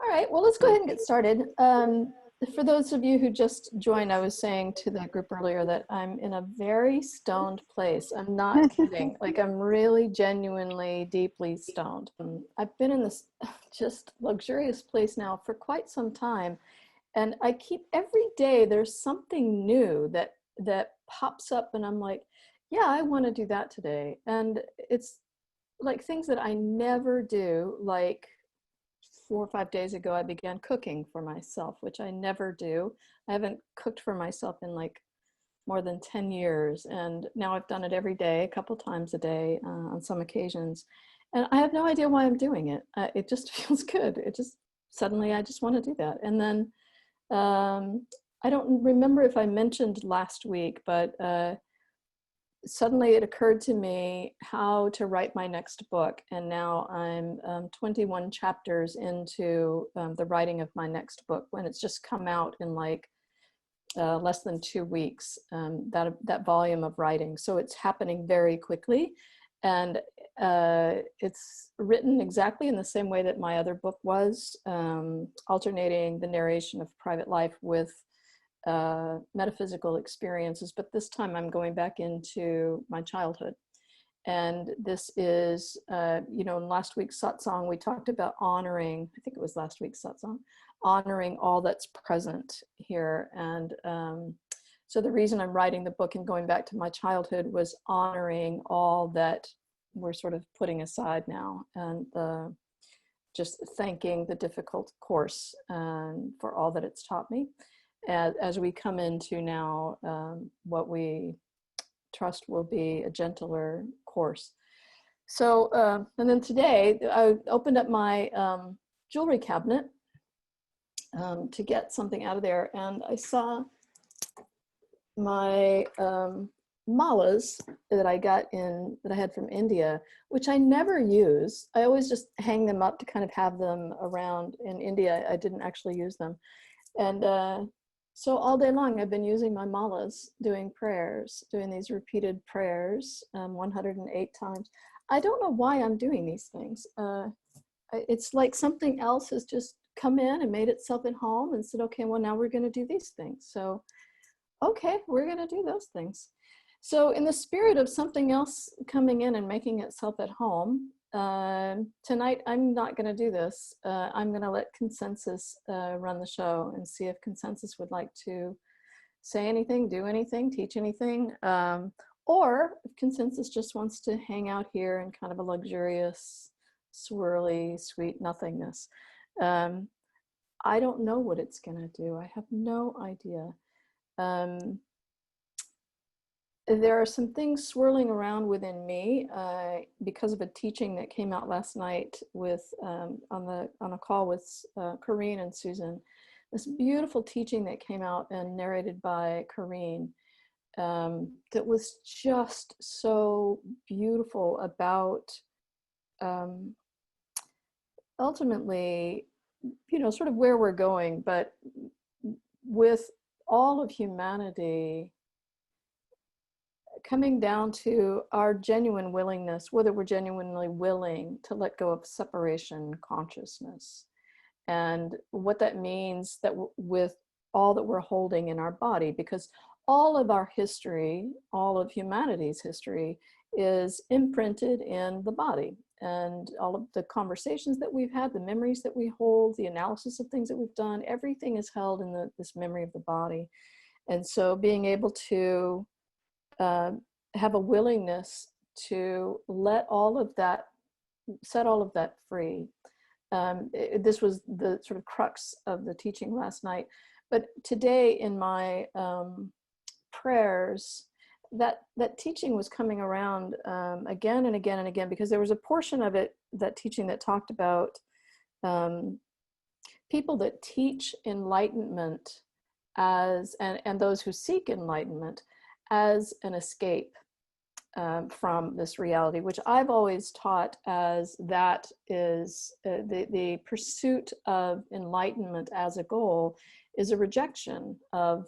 All right, well, let's go ahead and get started. For those of you who just joined, I was saying to the group earlier that I'm in a very stoned place. I'm not kidding. Like, I'm really genuinely deeply stoned. I've been in this just luxurious place now for quite some time. And I keep every day there's something new that pops up and I'm like, yeah, I want to do that today. And it's like things that I never do, like 4 or 5 days ago, I began cooking for myself, which I never do. I haven't cooked for myself in like more than 10 years. And now I've done it every day, a couple times a day on some occasions. And I have no idea why I'm doing it. It just feels good. It just suddenly, I just want to do that. And then I don't remember if I mentioned last week, but suddenly it occurred to me how to write my next book. And now I'm 21 chapters into the writing of my next book, when it's just come out in like less than 2 weeks, that volume of writing. So it's happening very quickly. And it's written exactly in the same way that my other book was, alternating the narration of private life with metaphysical experiences, but this time I'm going back into my childhood. And this is, in last week's satsang, we talked about honoring, I think it was last week's satsang, honoring all that's present here. And so the reason I'm writing the book and going back to my childhood was honoring all that we're sort of putting aside now, and just thanking the difficult course for all that it's taught me. As we come into now what we trust will be a gentler course. So, and then today I opened up my jewelry cabinet to get something out of there, and I saw my malas that I had from India, which I never use. I always just hang them up to kind of have them around. In India, I didn't actually use them. And so all day long, I've been using my malas, doing prayers, doing these repeated prayers 108 times. I don't know why I'm doing these things. It's like something else has just come in and made itself at home and said, okay, well, now we're going to do these things. So, okay, we're going to do those things. So in the spirit of something else coming in and making itself at home, tonight, I'm not going to do this. I'm going to let Consensus run the show and see if Consensus would like to say anything, do anything, teach anything, or if Consensus just wants to hang out here in kind of a luxurious, swirly, sweet nothingness. I don't know what it's going to do. I have no idea. There are some things swirling around within me because of a teaching that came out last night with on a call with Corrine and Susan. This beautiful teaching that came out and narrated by Corrine that was just so beautiful about ultimately, sort of where we're going, but with all of humanity coming down to our genuine willingness, whether we're genuinely willing to let go of separation consciousness, and what that means that with all that we're holding in our body, because all of our history, all of humanity's history is imprinted in the body, and all of the conversations that we've had, the memories that we hold, the analysis of things that we've done, everything is held in this memory of the body. And so being able to have a willingness to let all of that, set all of that free. This was the sort of crux of the teaching last night. But today in my prayers, that teaching was coming around again and again and again, because there was a portion of it, that teaching, that talked about people that teach enlightenment as, and those who seek enlightenment as an escape from this reality, which I've always taught as that is the pursuit of enlightenment as a goal is a rejection of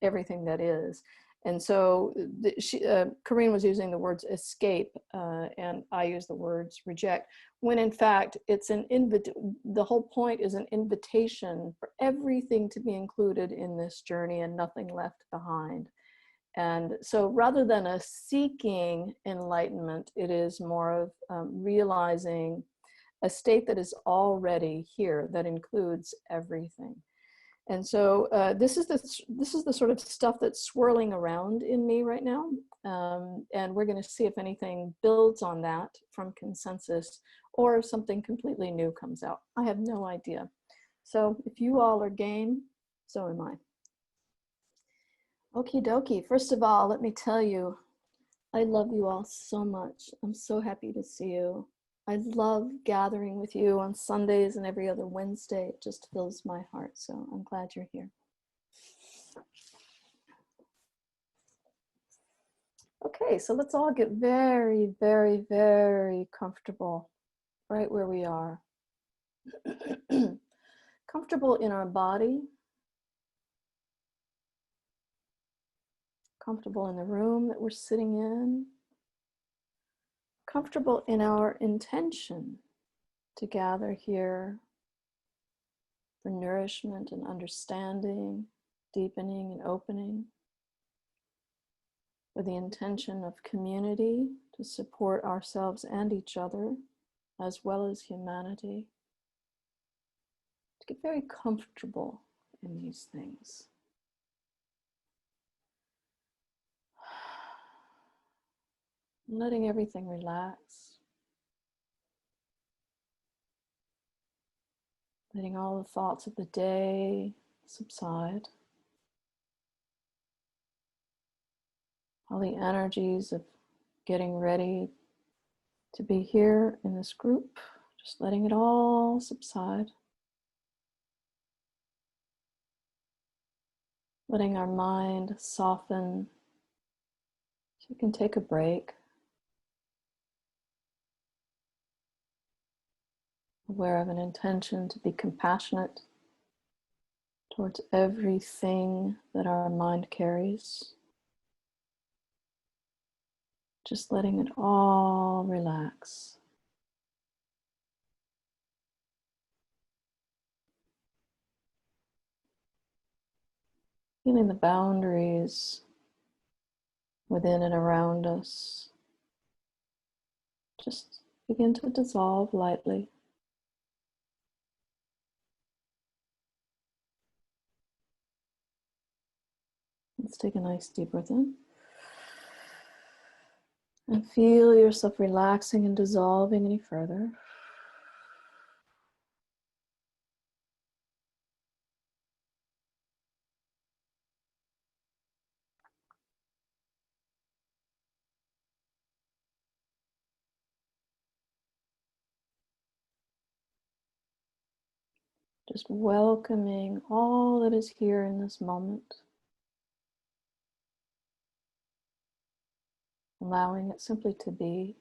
everything that is. And so Corinne was using the words escape, and I use the words reject, when in fact it's the whole point is an invitation for everything to be included in this journey and nothing left behind. And so rather than a seeking enlightenment, it is more of realizing a state that is already here, that includes everything. And so this is the sort of stuff that's swirling around in me right now. And we're going to see if anything builds on that from consensus or if something completely new comes out. I have no idea. So if you all are game, so am I. Okie dokie. First of all, let me tell you, I love you all so much. I'm so happy to see you. I love gathering with you on Sundays and every other Wednesday. It just fills my heart. So I'm glad you're here. Okay, so let's all get very, very, very comfortable right where we are. Comfortable in our body. Comfortable in the room that we're sitting in. Comfortable in our intention to gather here for nourishment and understanding, deepening and opening, with the intention of community to support ourselves and each other, as well as humanity, to get very comfortable in these things. Letting everything relax. Letting all the thoughts of the day subside. All the energies of getting ready to be here in this group, just letting it all subside. Letting our mind soften so we can take a break. Aware of an intention to be compassionate towards everything that our mind carries. Just letting it all relax. Feeling the boundaries within and around us just begin to dissolve lightly. Let's take a nice deep breath in. And feel yourself relaxing and dissolving any further. Just welcoming all that is here in this moment. Allowing it simply to be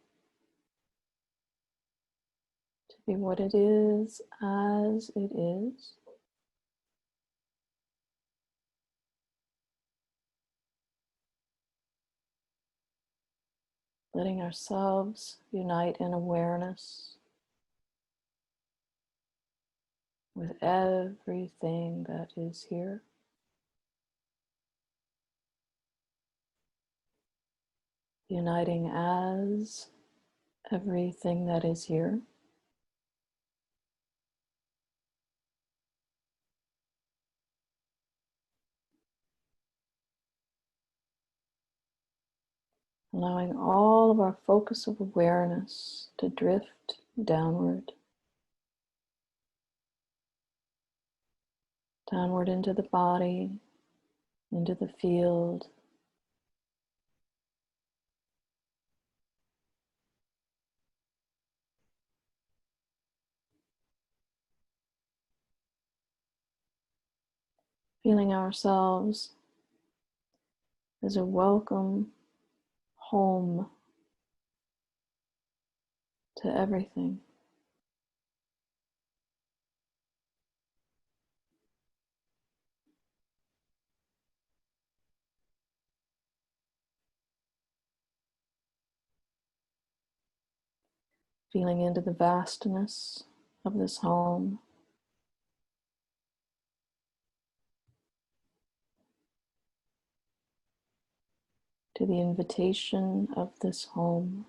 what it is as it is. Letting ourselves unite in awareness with everything that is here. Uniting as everything that is here. Allowing all of our focus of awareness to drift downward. Downward into the body, into the field. Feeling ourselves as a welcome home to everything. feeling into the vastness of this home, to the invitation of this home,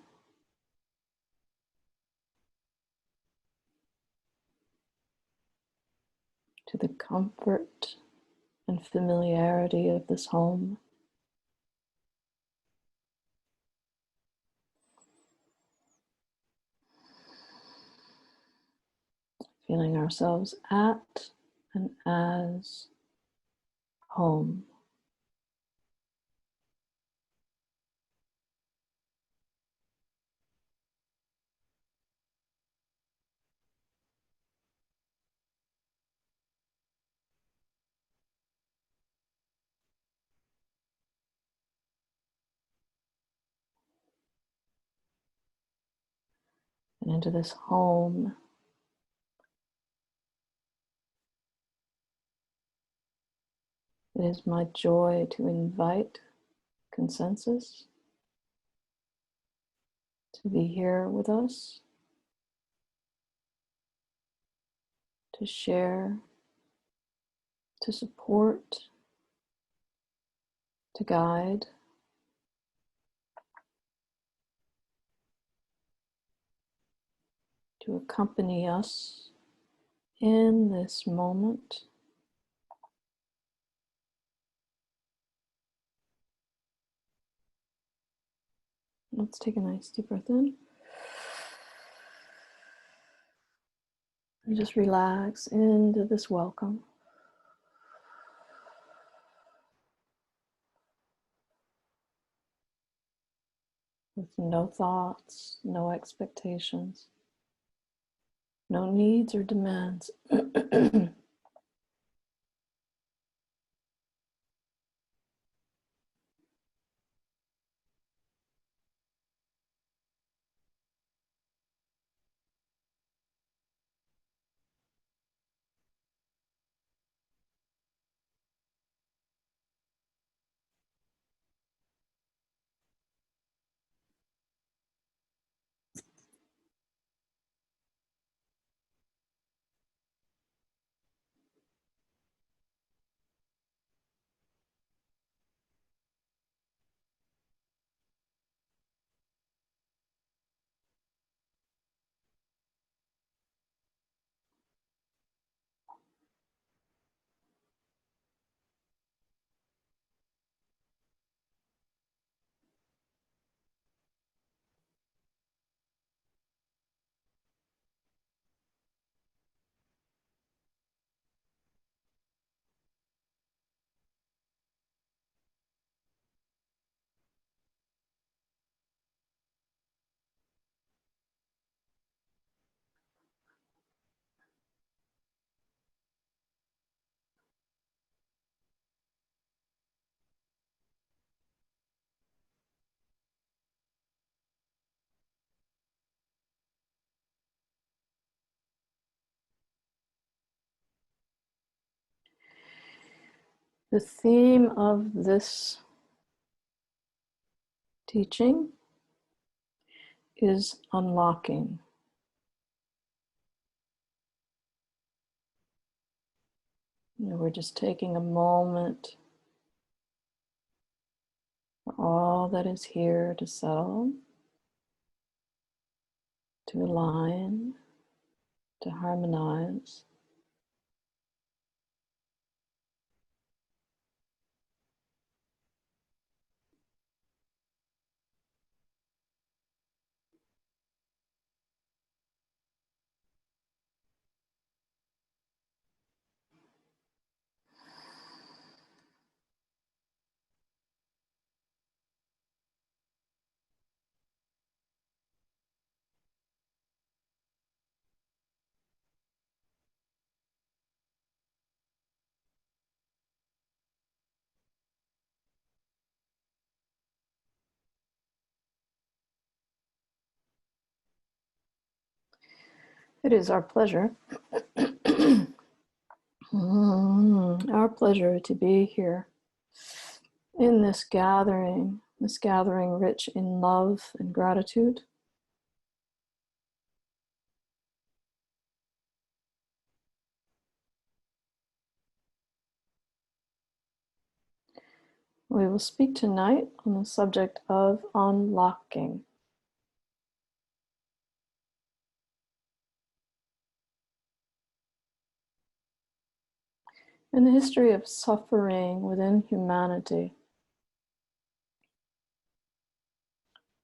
to the comfort and familiarity of this home. Feeling ourselves at and as home. And into this home, it is my joy to invite consensus to be here with us, to share, to support, to guide, to accompany us in this moment. Let's take a nice deep breath in. And just relax into this welcome. With no thoughts, no expectations, no needs or demands. The theme of this teaching is unlocking. We're just taking a moment for all that is here to settle, to align, to harmonize. It is our pleasure, our pleasure to be here in this gathering rich in love and gratitude. We will speak tonight on the subject of unlocking. In the history of suffering within humanity,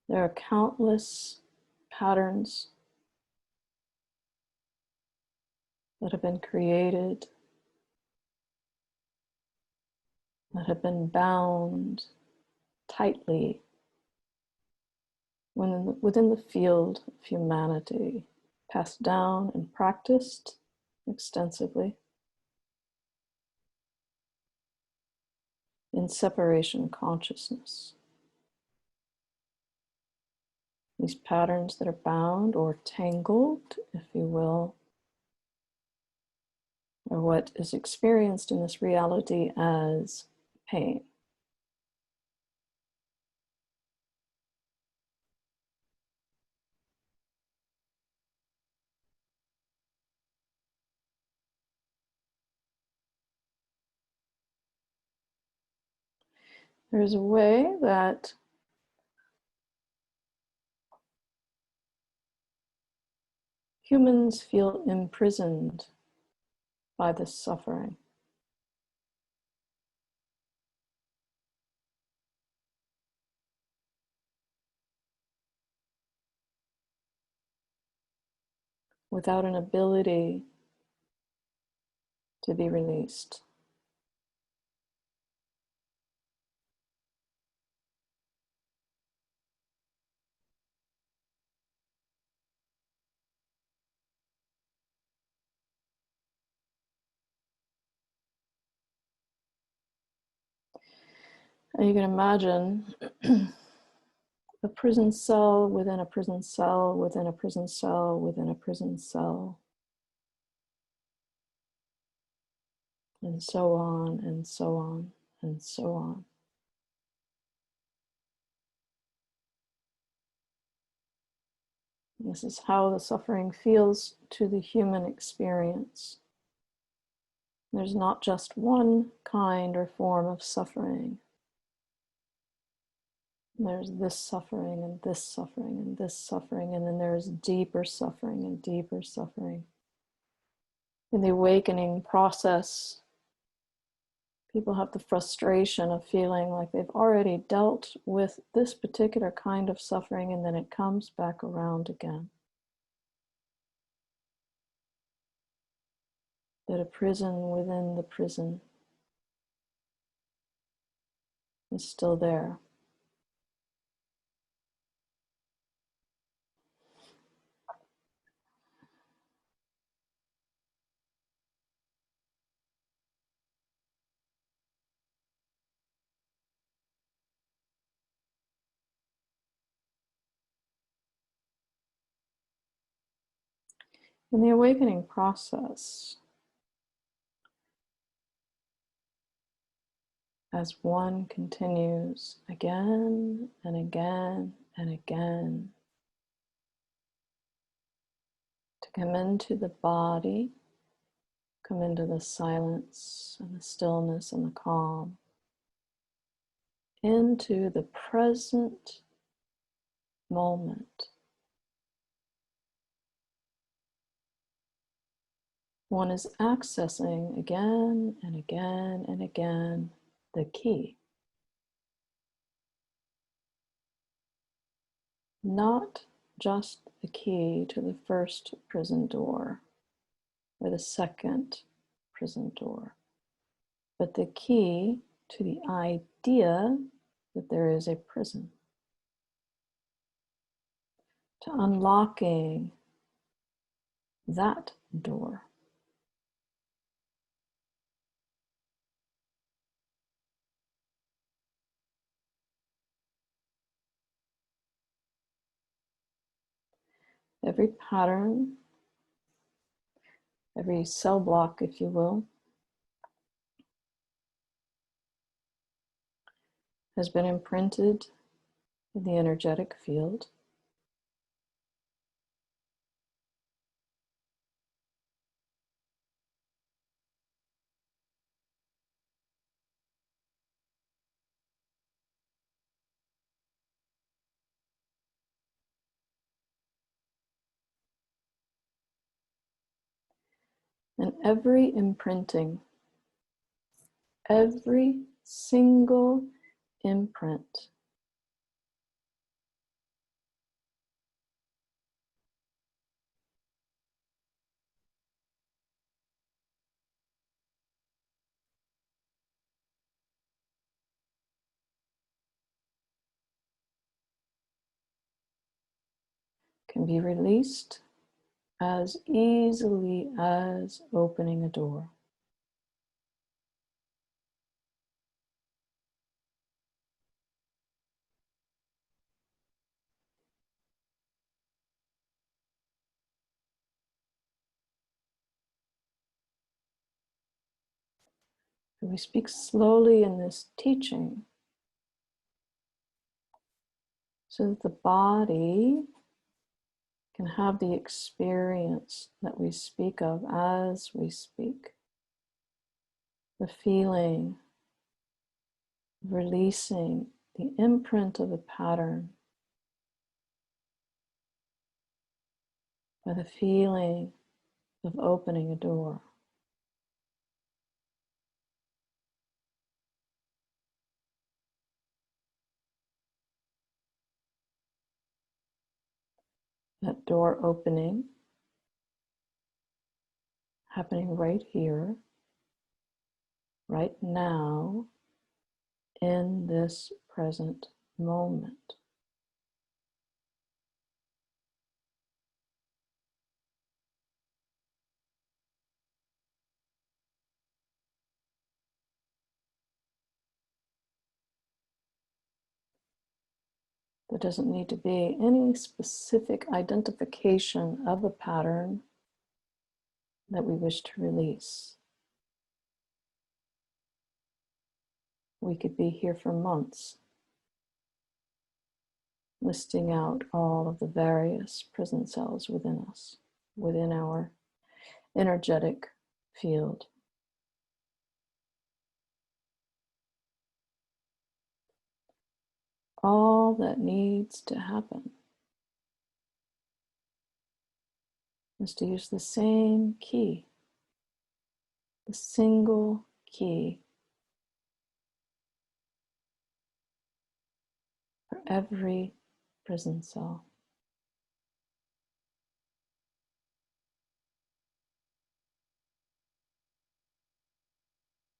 there are countless patterns that have been created, that have been bound tightly within the field of humanity, passed down and practiced extensively in separation consciousness. These patterns that are bound or tangled, if you will, are what is experienced in this reality as pain. There's a way that humans feel imprisoned by this suffering. Without an ability to be released. And you can imagine a prison cell within a prison cell within a prison cell within a prison cell, and so on and so on and so on. This is how the suffering feels to the human experience. There's not just one kind or form of suffering. There's this suffering and this suffering and this suffering, and then there's deeper suffering and deeper suffering. In the awakening process, people have the frustration of feeling like they've already dealt with this particular kind of suffering, and then it comes back around again. That a prison within the prison is still there. In the awakening process, as one continues again and again and again to come into the body, come into the silence and the stillness and the calm, into the present moment. One is accessing again and again and again the key. Not just the key to the first prison door or the second prison door, but the key to the idea that there is a prison, to unlocking that door. Every pattern, every cell block, if you will, has been imprinted in the energetic field. And every imprinting, every single imprint can be released as easily as opening a door. We speak slowly in this teaching so that the body can have the experience that we speak of as we speak. The feeling of releasing the imprint of a pattern by the feeling of opening a door. That door opening happening right here, right now, in this present moment. There doesn't need to be any specific identification of a pattern that we wish to release. We could be here for months, listing out all of the various prison cells within us, within our energetic field. All that needs to happen is to use the same key, the single key for every prison cell.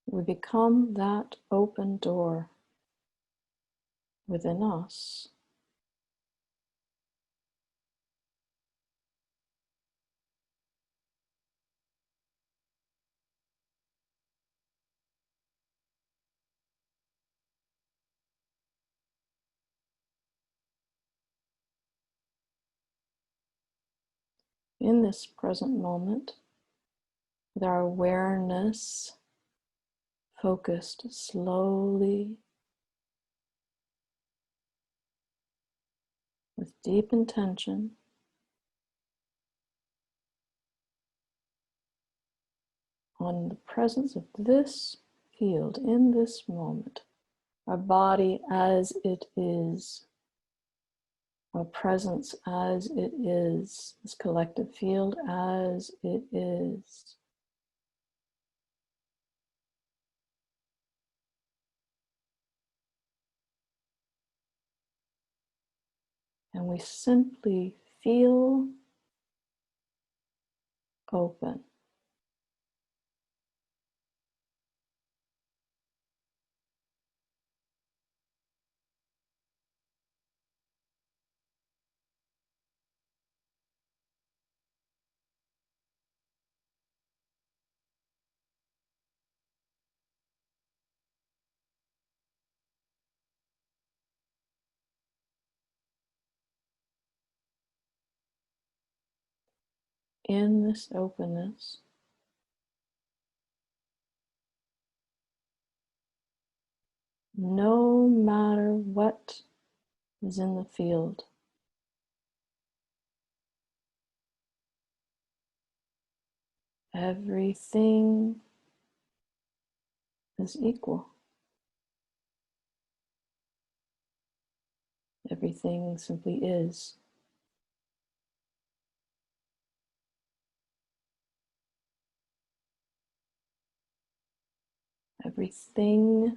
We become that open door within us. In this present moment, with our awareness focused slowly, with deep intention, on the presence of this field in this moment, our body as it is, our presence as it is, this collective field as it is. And we simply feel open. In this openness, no matter what is in the field, everything is equal. Everything simply is. everything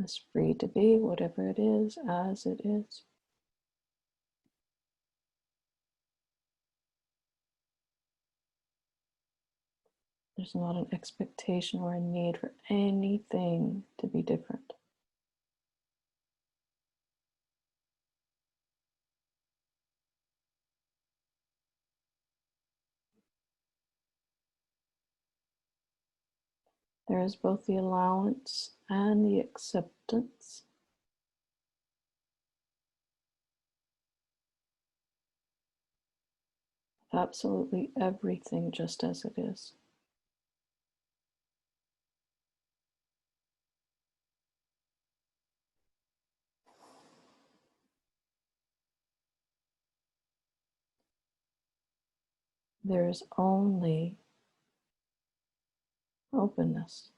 is free to be whatever it is as it is. There's not an expectation or a need for anything to be different. There is both the allowance and the acceptance of absolutely everything just as it is. There is only openness.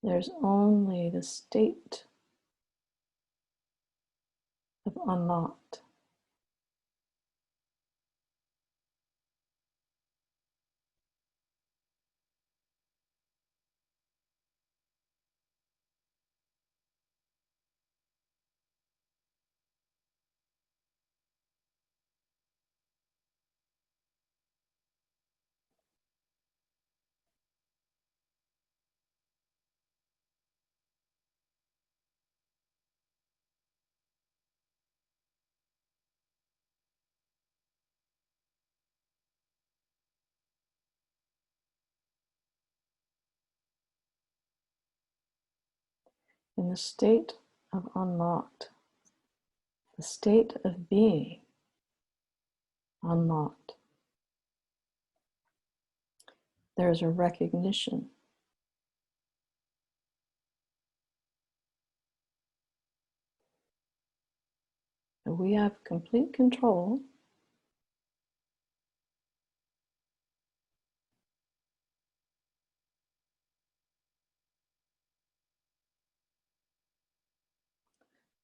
There's only the state of unlocked. In the state of unlocked, the state of being unlocked, there is a recognition that we have complete control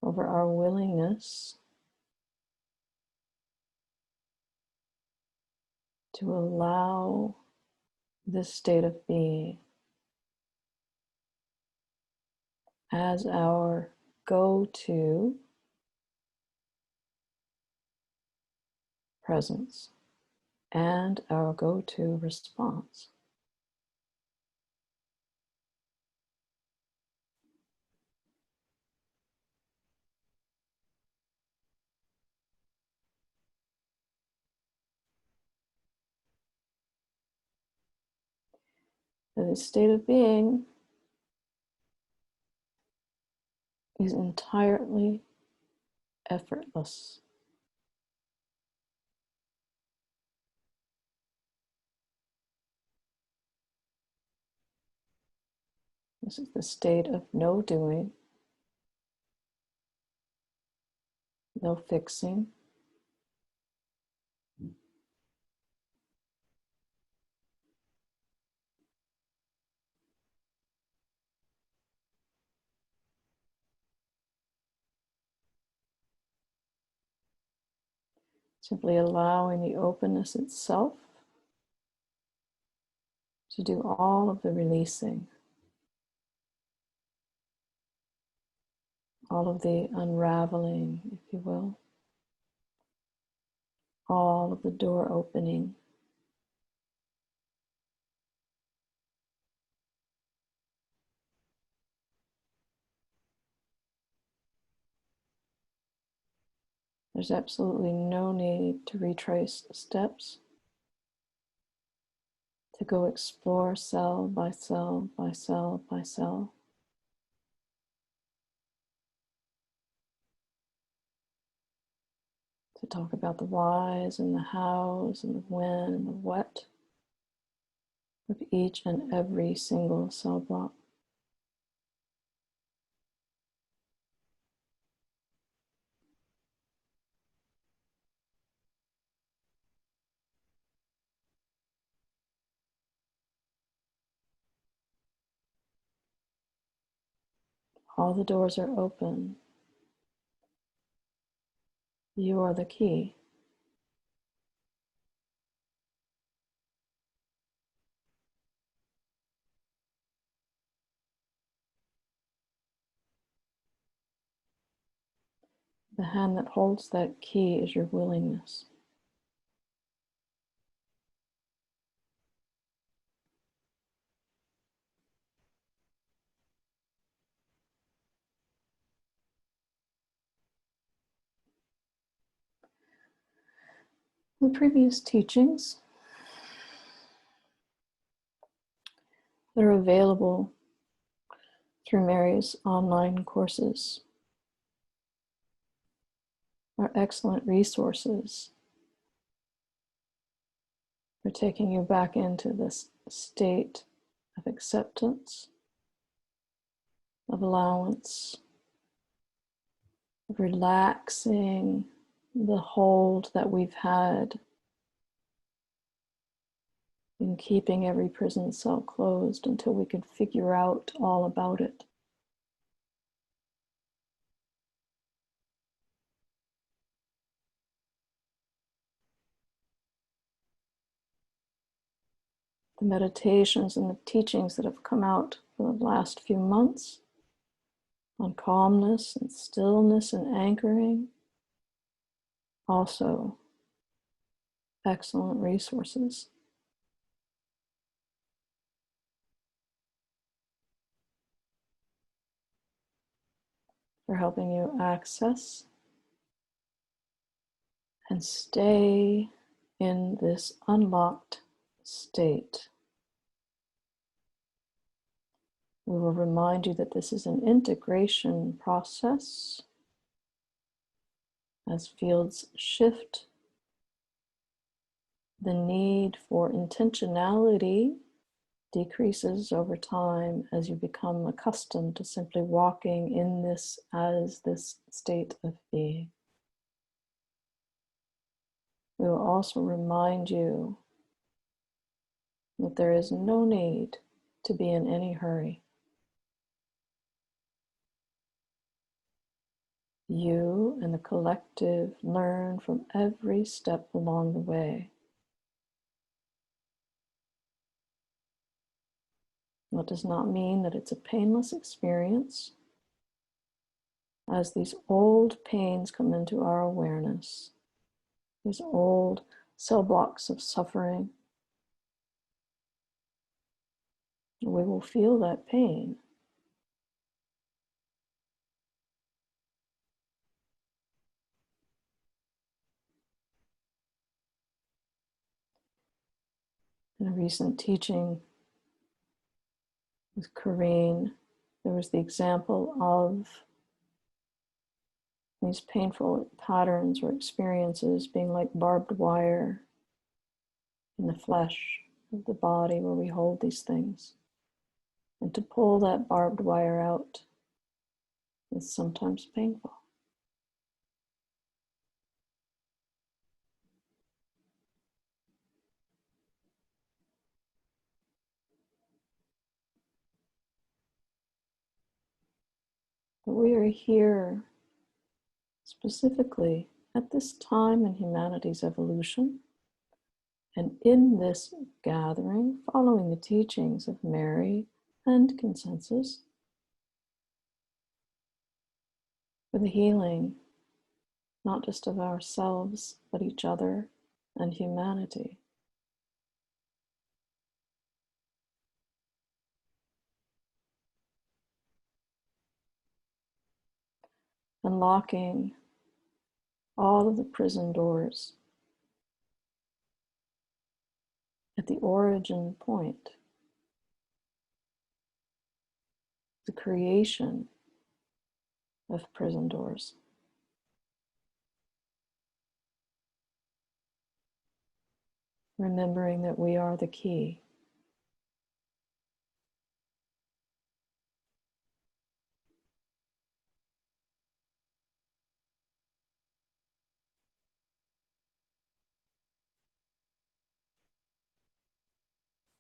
over our willingness to allow this state of being as our go-to presence and our go-to response. This state of being is entirely effortless. This is the state of no doing, no fixing, simply allowing the openness itself to do all of the releasing, all of the unraveling, if you will, all of the door opening. There's absolutely no need to retrace the steps, to go explore cell by cell by cell by cell. To talk about the whys and the hows and the when and the what of each and every single cell block. All the doors are open. You are the key. The hand that holds that key is your willingness. The previous teachings that are available through Mary's online courses are excellent resources for taking you back into this state of acceptance, of allowance, of relaxing the hold that we've had in keeping every prison cell closed until we could figure out all about it. The meditations and the teachings that have come out for the last few months on calmness and stillness and anchoring, also excellent resources. For helping you access and stay in this unlocked state. We will remind you that this is an integration process. As fields shift, the need for intentionality decreases over time as you become accustomed to simply walking in this as this state of being. We will also remind you that there is no need to be in any hurry. You and the collective learn from every step along the way. That does not mean that it's a painless experience. As these old pains come into our awareness, these old cell blocks of suffering, we will feel that pain. In a recent teaching with Corrine, there was the example of these painful patterns or experiences being like barbed wire in the flesh of the body where we hold these things. And to pull that barbed wire out is sometimes painful. But we are here specifically at this time in humanity's evolution, and in this gathering, following the teachings of Mary and consensus, for the healing, not just of ourselves, but each other and humanity. Unlocking all of the prison doors at the origin point, the creation of prison doors. Remembering that we are the key.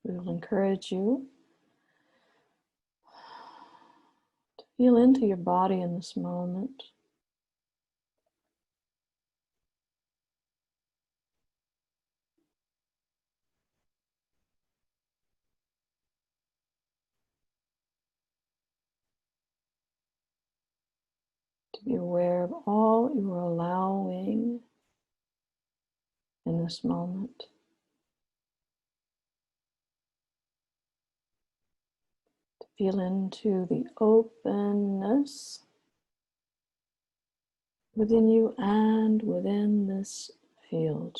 We will encourage you to feel into your body in this moment. To Be aware of all you are allowing in this moment. To feel into the openness within you and within this field.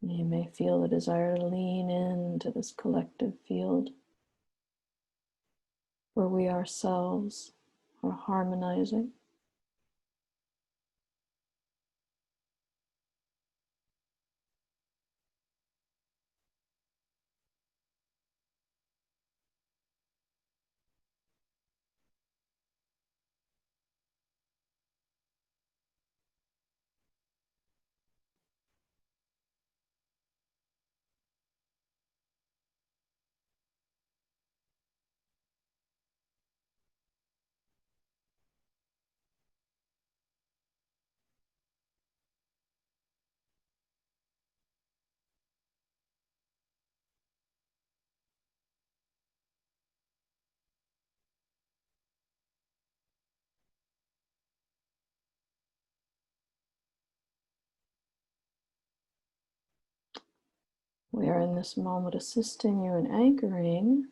You may feel the desire to lean into this collective field where we ourselves are harmonizing. We are in this moment assisting you in anchoring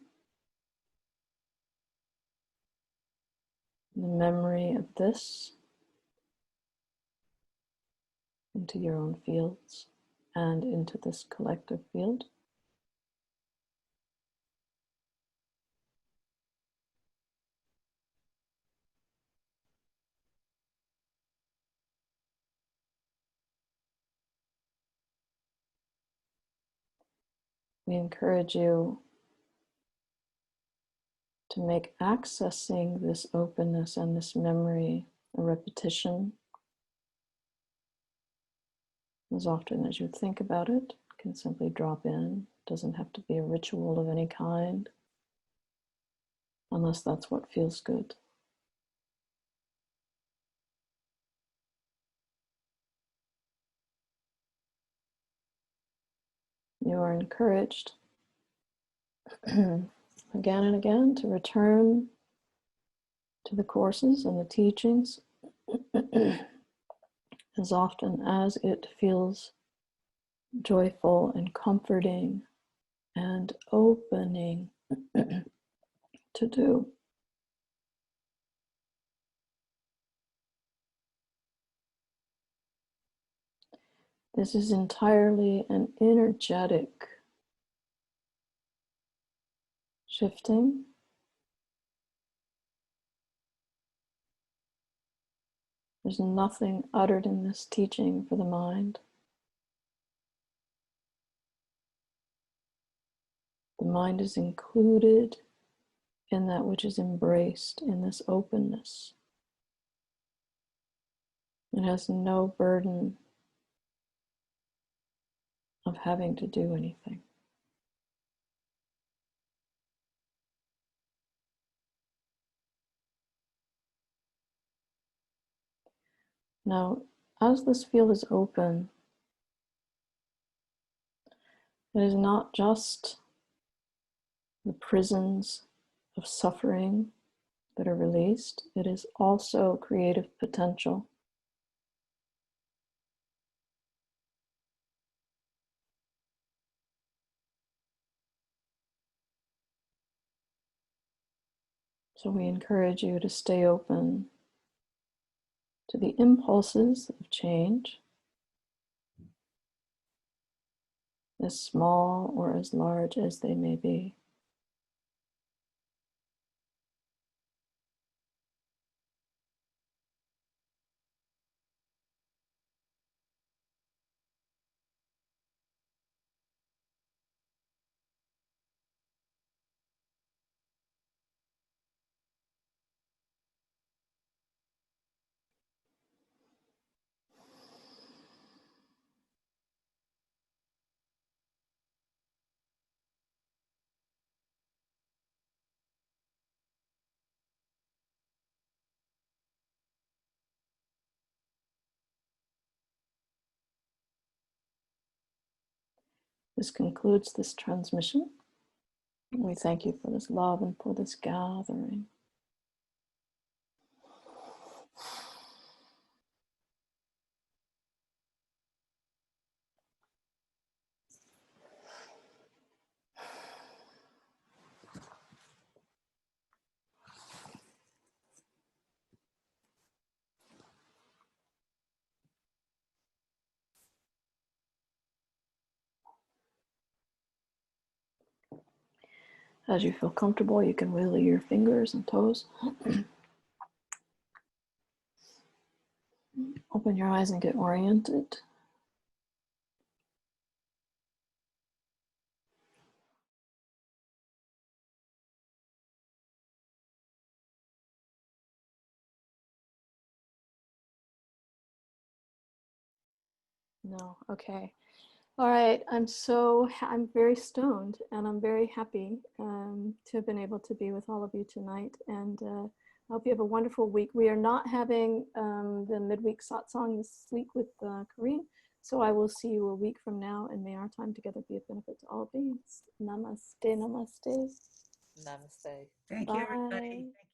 the memory of this into your own fields and into this collective field. We encourage you to make accessing this openness and this memory a repetition. As often as you think about it, it can simply drop in. It doesn't have to be a ritual of any kind, unless that's what feels good. You are encouraged again and again to return to the courses and the teachings as often as it feels joyful and comforting and opening to do. This is entirely an energetic shifting. There's nothing uttered in this teaching for the mind. The mind is included in that which is embraced in this openness. It has no burden of having to do anything. Now, as this field is open, it is not just the prisons of suffering that are released, it is also creative potential. So we encourage you to stay open to the impulses of change, as small or as large as they may be. This concludes this transmission. We thank you for this love and for this gathering. As you feel comfortable, you can wiggle your fingers and toes. Open your eyes and get oriented. No, okay. All right, I'm very stoned and I'm very happy to have been able to be with all of you tonight. And I hope you have a wonderful week. We are not having the midweek satsang this week with Corinne. So I will see you a week from now, and may our time together be of benefit to all beings. Namaste, namaste. Namaste. Thank you, everybody. Bye.